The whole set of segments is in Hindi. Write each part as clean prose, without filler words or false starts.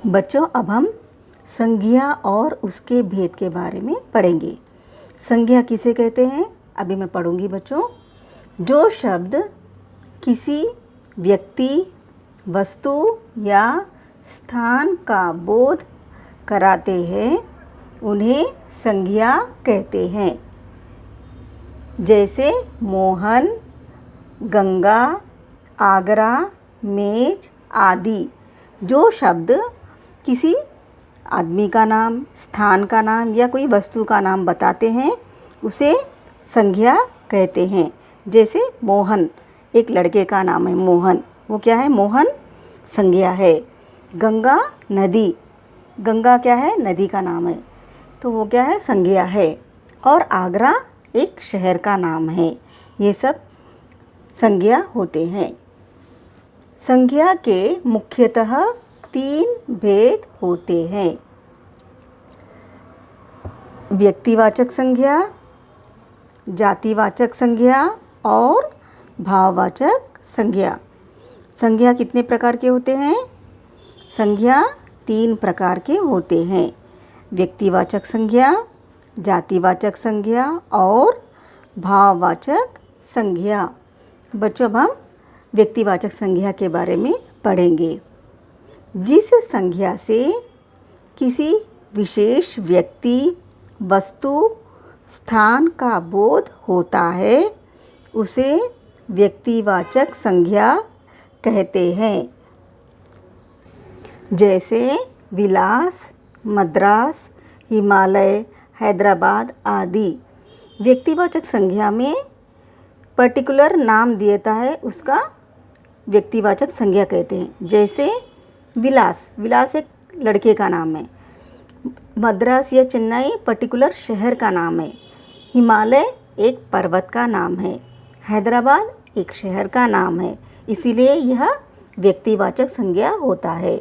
बच्चों, अब हम संज्ञा और उसके भेद के बारे में पढ़ेंगे। संज्ञा किसे कहते हैं अभी मैं पढ़ूंगी बच्चों। जो शब्द किसी व्यक्ति, वस्तु या स्थान का बोध कराते हैं उन्हें संज्ञा कहते हैं। जैसे मोहन, गंगा, आगरा, मेज आदि। जो शब्द किसी आदमी का नाम, स्थान का नाम या कोई वस्तु का नाम बताते हैं उसे संज्ञा कहते हैं। जैसे मोहन, एक लड़के का नाम है मोहन, वो क्या है? मोहन संज्ञा है। गंगा नदी, गंगा क्या है? नदी का नाम है, तो वो क्या है? संज्ञा है। और आगरा एक शहर का नाम है। ये सब संज्ञा होते हैं। संज्ञा के मुख्यतः 3 भेद होते हैं। व्यक्तिवाचक संज्ञा, जातिवाचक संज्ञा और भाववाचक संज्ञा। संज्ञा कितने प्रकार के होते हैं? संज्ञा 3 प्रकार के होते हैं। व्यक्तिवाचक संज्ञा, जातिवाचक संज्ञा और भाववाचक संज्ञा। बच्चों, अब हम व्यक्तिवाचक संज्ञा के बारे में पढ़ेंगे। जिस संज्ञा से किसी विशेष व्यक्ति, वस्तु, स्थान का बोध होता है उसे व्यक्तिवाचक संज्ञा कहते हैं। जैसे विलास, मद्रास, हिमालय, हैदराबाद आदि। व्यक्तिवाचक संज्ञा में पर्टिकुलर नाम देता है उसका व्यक्तिवाचक संज्ञा कहते हैं। जैसे विलास, विलास एक लड़के का नाम है। मद्रास या चेन्नई पर्टिकुलर शहर का नाम है। हिमालय एक पर्वत का नाम है। हैदराबाद एक शहर का नाम है। इसीलिए यह व्यक्तिवाचक संज्ञा होता है।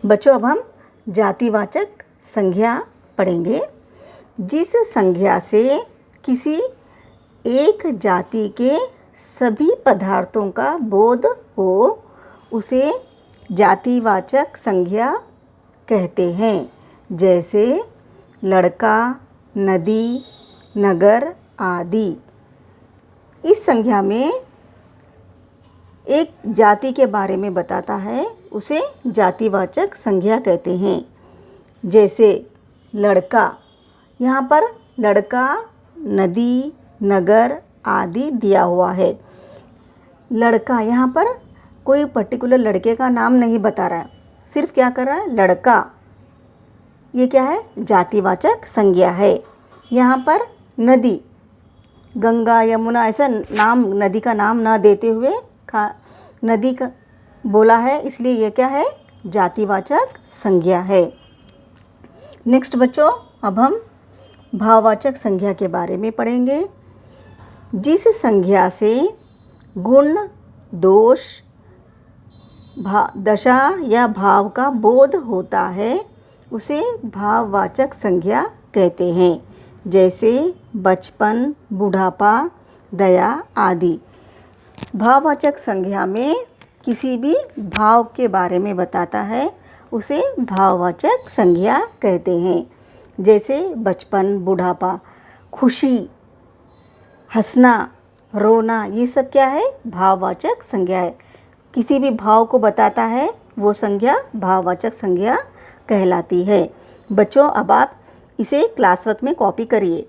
बच्चों, अब हम जातिवाचक संज्ञा पढ़ेंगे। जिस संज्ञा से किसी एक जाति के सभी पदार्थों का बोध हो उसे जातिवाचक संज्ञा कहते हैं। जैसे लड़का, नदी, नगर आदि। इस संज्ञा में एक जाति के बारे में बताता है उसे जातिवाचक संज्ञा कहते हैं। जैसे लड़का, यहाँ पर लड़का, नदी, नगर आदि दिया हुआ है। लड़का, यहाँ पर कोई पर्टिकुलर लड़के का नाम नहीं बता रहा है, सिर्फ क्या कर रहा है? लड़का। ये क्या है? जातिवाचक संज्ञा है। यहाँ पर नदी, गंगा, यमुना ऐसा नाम, नदी का नाम ना देते हुए नदी का बोला है, इसलिए ये क्या है? जातिवाचक संज्ञा है। नेक्स्ट बच्चों, अब हम भाववाचक संज्ञा के बारे में पढ़ेंगे। जिस संज्ञा से गुण, दोष, दशा या भाव का बोध होता है उसे भाववाचक संज्ञा कहते हैं। जैसे बचपन, बुढ़ापा, दया आदि। भाववाचक संज्ञा में किसी भी भाव के बारे में बताता है उसे भाववाचक संज्ञा कहते हैं। जैसे बचपन, बुढ़ापा, खुशी, हंसना, रोना, ये सब क्या है? भाववाचक संज्ञा है। किसी भी भाव को बताता है वो संज्ञा भाववाचक संज्ञा कहलाती है। बच्चों, अब आप इसे क्लास वर्क में कॉपी करिए।